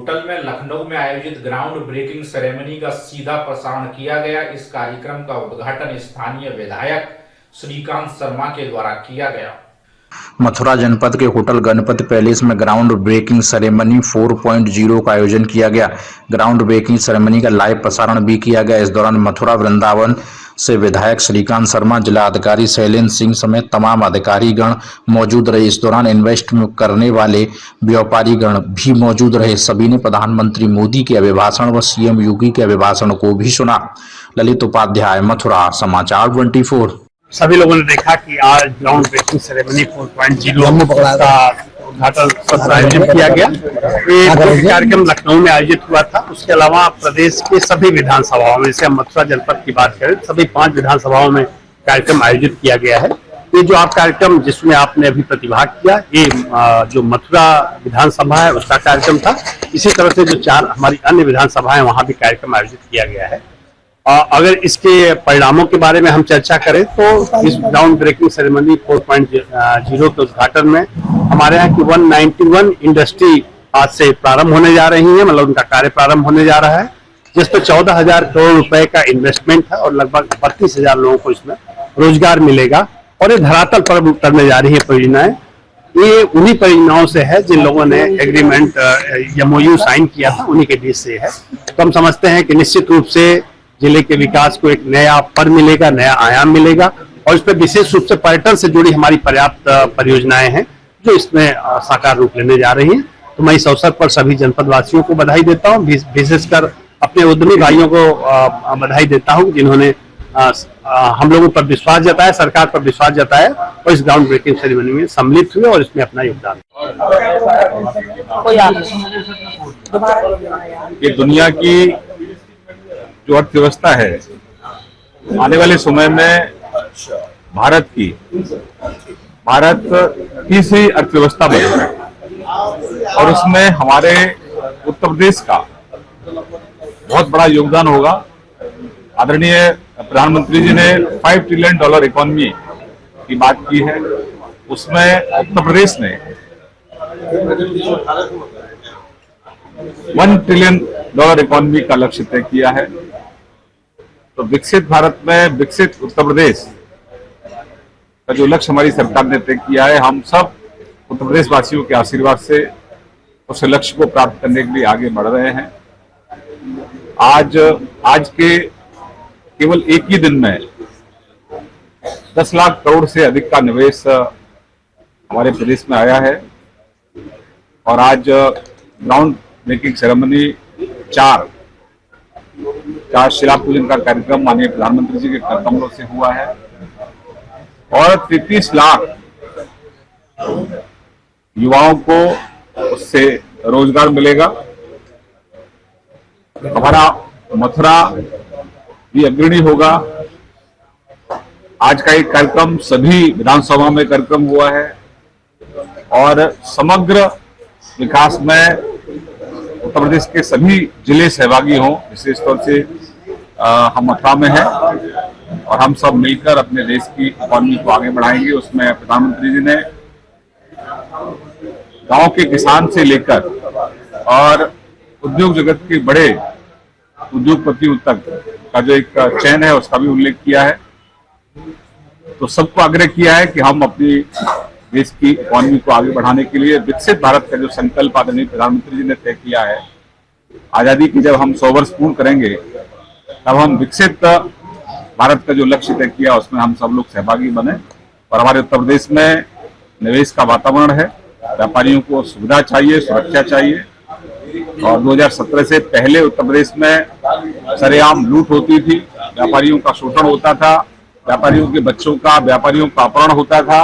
Hotel में लखनऊ में आयोजित ग्राउंड ब्रेकिंग सेरेमनी का सीधा प्रसारण किया गया। इस कार्यक्रम का उद्घाटन स्थानीय विधायक श्रीकांत शर्मा के द्वारा किया गया। मथुरा जनपद के होटल गणपति पैलेस में ग्राउंड ब्रेकिंग सेरेमनी 4.0 का आयोजन किया गया। ग्राउंड ब्रेकिंग सेरेमनी का लाइव प्रसारण भी किया गया। इस दौरान मथुरा वृंदावन से विधायक श्रीकांत शर्मा, जिला अधिकारी शैलेंद्र सिंह समेत तमाम अधिकारीगण मौजूद रहे। इस दौरान इन्वेस्ट करने वाले व्यापारीगण भी मौजूद रहे। सभी ने प्रधानमंत्री मोदी के अभिभाषण व सीएम योगी के अभिभाषण को भी सुना। ललित उपाध्याय, मथुरा, समाचार 24। सभी लोगों ने देखा कि आज ग्राउंड ब्रेकिंग सेरेमनी 4.0 का उद्घाटन आयोजित किया गया। ये कार्यक्रम लखनऊ में आयोजित हुआ था। उसके अलावा प्रदेश के सभी विधानसभाओं में, जैसे हम मथुरा जनपद की बात करें, सभी 5 विधानसभाओं में कार्यक्रम आयोजित किया गया है। ये जो आप कार्यक्रम जिसमें आपने अभी प्रतिभाग किया, ये जो मथुरा विधानसभा है उसका कार्यक्रम था। इसी तरह से जो 4 हमारी अन्य विधानसभाएं, वहां भी कार्यक्रम आयोजित किया गया है। अगर इसके परिणामों के बारे में हम चर्चा करें तो इस ग्राउंड ब्रेकिंग सेरेमनी 4.0 के उद्घाटन में हमारे यहाँ की 191 इंडस्ट्री आज से प्रारंभ होने जा रही है, मतलब उनका कार्य प्रारंभ होने जा रहा है, जिसपे 14,000 करोड़ रुपए का इन्वेस्टमेंट है और लगभग 32,000 लोगों को इसमें रोजगार मिलेगा। और ये धरातल पर उतरने जा रही है परियोजनाएं। ये उन्हीं परियोजनाओं से है जिन लोगों ने एग्रीमेंट MOU साइन किया था, उन्हीं के बीच से है। तो हम समझते हैं कि निश्चित रूप से जिले के विकास को एक नया पर मिलेगा, नया आयाम मिलेगा। और इस पर विशेष रूप से पर्यटन से जुड़ी हमारी पर्याप्त परियोजनाएं हैं जो इसमें साकार रूप लेने जा रही हैं। तो मैं इस अवसर पर सभी जनपद वासियों को बधाई देता हूं, विशेषकर अपने उद्यमी भाइयों को बधाई देता हूं जिन्होंने हम लोगों पर विश्वास जताया, सरकार पर विश्वास जताया और इस ग्राउंड ब्रेकिंग सेरेमनी में सम्मिलित हुए और इसमें अपना योगदान। ये दुनिया की जो अर्थव्यवस्था है, आने वाले समय में भारत तीसरी अर्थव्यवस्था बनेगा और उसमें हमारे उत्तर प्रदेश का बहुत बड़ा योगदान होगा। आदरणीय प्रधानमंत्री जी ने $5 ट्रिलियन इकोनॉमी की बात की है, उसमें उत्तर प्रदेश ने $1 ट्रिलियन इकोनॉमी का लक्ष्य तय किया है। तो विकसित भारत में विकसित उत्तर प्रदेश का जो लक्ष्य हमारी सरकार ने तय किया है, हम सब उत्तर प्रदेश वासियों के आशीर्वाद से उस लक्ष्य को प्राप्त करने के लिए आगे बढ़ रहे हैं। आज के केवल एक ही दिन में 10 लाख करोड़ से अधिक का निवेश हमारे प्रदेश में आया है। और आज ग्राउंड ब्रेकिंग सेरेमनी 4 शिला पूजन का कार्यक्रम माननीय प्रधानमंत्री जी के कर कमलों से हुआ है और 33 लाख युवाओं को उससे रोजगार मिलेगा। हमारा मथुरा भी अग्रणी होगा। आज का एक कार्यक्रम सभी विधानसभा में कार्यक्रम हुआ है और समग्र विकास में उत्तर प्रदेश के सभी जिले सहभागी हों। विशेष तौर से हम मथुरा में हैं और हम सब मिलकर अपने देश की इकोनॉमी को आगे बढ़ाएंगे। उसमें प्रधानमंत्री जी ने गांव के किसान से लेकर और उद्योग जगत के बड़े उद्योगपतियों तक का जो एक चयन है उसका भी उल्लेख किया है। तो सबको आग्रह किया है कि हम अपनी देश की इकोनॉमी को आगे बढ़ाने के लिए विकसित भारत का जो संकल्प आदरणीय प्रधानमंत्री जी ने तय किया है, आजादी की जब हम 100 वर्ष पूर्ण करेंगे तब हम विकसित भारत का जो लक्ष्य तय किया उसमें हम सब लोग सहभागी बने। और हमारे उत्तर प्रदेश में निवेश का वातावरण है, व्यापारियों को सुविधा चाहिए, सुरक्षा चाहिए। और 2017 से पहले उत्तर प्रदेश में सरेआम लूट होती थी, व्यापारियों का शोषण होता था, व्यापारियों के बच्चों का, व्यापारियों का अपहरण होता था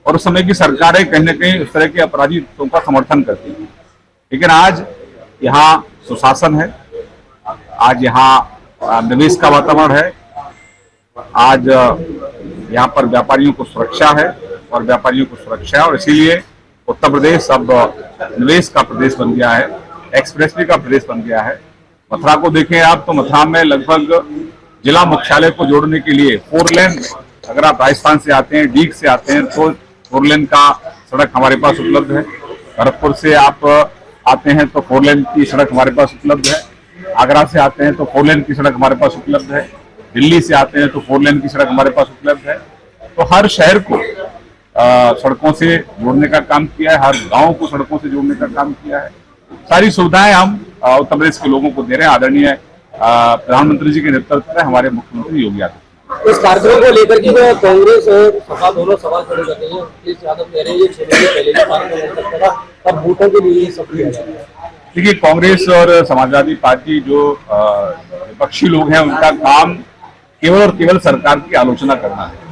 और उस समय की सरकारें कहीं न कहीं उस तरह के अपराधियों का समर्थन करती थी। लेकिन आज यहाँ सुशासन है, आज यहाँ निवेश का वातावरण है, आज यहाँ पर व्यापारियों को सुरक्षा है और व्यापारियों को सुरक्षा है और इसीलिए उत्तर प्रदेश अब निवेश का प्रदेश बन गया है, एक्सप्रेसवे का प्रदेश बन गया है। मथुरा को देखें आप तो मथुरा में लगभग जिला मुख्यालय को जोड़ने के लिए 4 लेन, अगर आप राजस्थान से आते हैं, डीग से आते हैं तो 4 लेन का सड़क हमारे पास उपलब्ध है। भरतपुर से आप आते हैं तो 4 लेन की सड़क हमारे पास उपलब्ध है, आगरा से आते हैं तो 4 लेन की सड़क हमारे पास उपलब्ध है, दिल्ली से आते हैं तो 4 लेन की सड़क हमारे पास उपलब्ध है। तो हर शहर को सड़कों से जोड़ने का काम किया है, हर गांव को सड़कों से जोड़ने का काम किया है। सारी सुविधाएं हम उत्तर प्रदेश के लोगों को दे रहे हैं। आदरणीय प्रधानमंत्री जी के नेतृत्व में हमारे मुख्यमंत्री योगी आदित्यनाथ। इस कार्यक्रम को लेकर के कांग्रेस और सपा दोनों सवाल खड़े कर रही है। अखिलेश यादव कह रहे हैं ये 6 महीने पहले ही कार्यक्रम हो सकता था, तब वोटों के लिए सफल हो जाएगा। देखिए, कांग्रेस और समाजवादी पार्टी जो विपक्षी लोग हैं, उनका काम केवल और केवल सरकार की आलोचना करना है।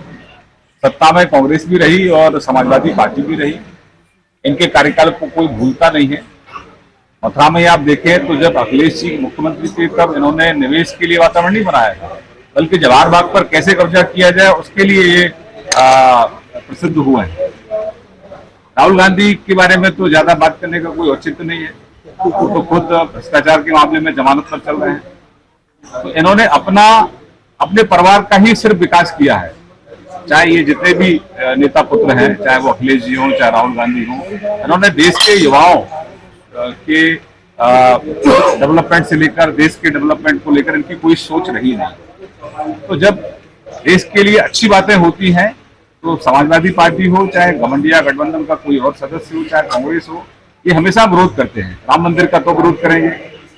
सत्ता में कांग्रेस भी रही और समाजवादी पार्टी भी रही, इनके कार्यकाल को कोई भूलता नहीं है। मथुरा में आप देखें तो जब अखिलेश जी मुख्यमंत्री थे तब इन्होंने निवेश के लिए वातावरण नहीं बनाया था, बल्कि जवाहर बाग पर कैसे कब्जा किया जाए उसके लिए ये प्रसिद्ध हुए हैं। राहुल गांधी के बारे में तो ज्यादा बात करने का कोई औचित्य नहीं है, तो खुद भ्रष्टाचार के मामले में जमानत पर चल रहे हैं। तो इन्होंने अपने परिवार का ही सिर्फ विकास किया है। चाहे ये जितने भी नेता पुत्र हैं, चाहे वो अखिलेश जी हों, चाहे राहुल गांधी हों, इन्होंने देश के युवाओं के डेवलपमेंट से लेकर देश के डेवलपमेंट को लेकर इनकी कोई सोच रही नहीं। तो जब देश के लिए अच्छी बातें होती हैं तो समाजवादी पार्टी हो, चाहे घमंडिया गठबंधन का कोई और सदस्य हो, चाहे कांग्रेस हो, ये हमेशा विरोध करते हैं। राम मंदिर का तो विरोध करेंगे,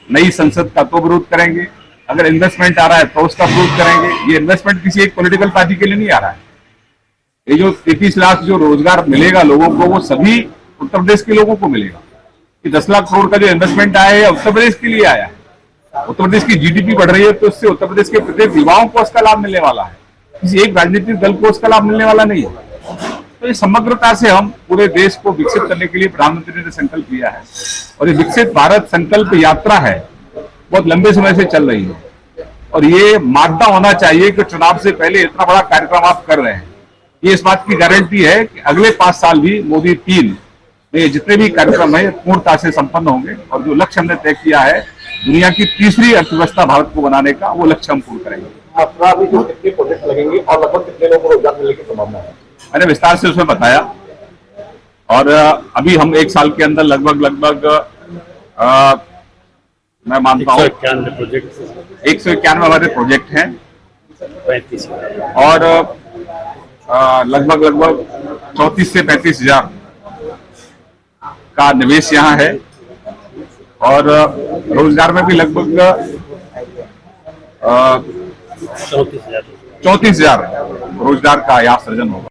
नई संसद का तो विरोध करेंगे, अगर इन्वेस्टमेंट आ रहा है तो उसका विरोध करेंगे। ये इन्वेस्टमेंट किसी एक पॉलिटिकल पार्टी के लिए नहीं आ रहा है। ये जो 33 लाख जो रोजगार मिलेगा लोगों को, वो सभी उत्तर प्रदेश के लोगों को मिलेगा। कि 10 लाख करोड़ का जो इन्वेस्टमेंट आया है उत्तर प्रदेश के लिए आया है। उत्तर प्रदेश की जीडीपी बढ़ रही है तो इससे उत्तर प्रदेश के प्रत्येक युवाओं को उसका लाभ मिलने वाला है, किसी एक राजनीतिक दल को उसका लाभ मिलने वाला नहीं है। तो ये समग्रता से हम पूरे देश को विकसित करने के लिए प्रधानमंत्री ने संकल्प लिया है और ये विकसित भारत संकल्प यात्रा है, बहुत लंबे समय से चल रही है। और ये मानता होना चाहिए कि चुनाव से पहले इतना बड़ा कार्यक्रम आप कर रहे हैं, ये इस बात की गारंटी है कि अगले 5 साल भी मोदी 3 में जितने भी कार्यक्रम है पूर्णता से संपन्न होंगे और जो लक्ष्य हमने तय किया है दुनिया की तीसरी अर्थव्यवस्था भारत को बनाने का, वो लक्ष्य हम पूर्ण करेंगे। कितने प्रोजेक्ट लगेंगे और लगभग कितने लोगों को रोजगार मिलने की संभावना है? मैंने विस्तार से उसमें बताया और अभी हम 1 साल के अंदर लगभग मैं मानता हूँ 191 हमारे प्रोजेक्ट हैं और लगभग 34 से 35 हजार का निवेश यहाँ है और रोजगार में भी लगभग 34 हजार रोजगार का यहाँ सृजन होगा।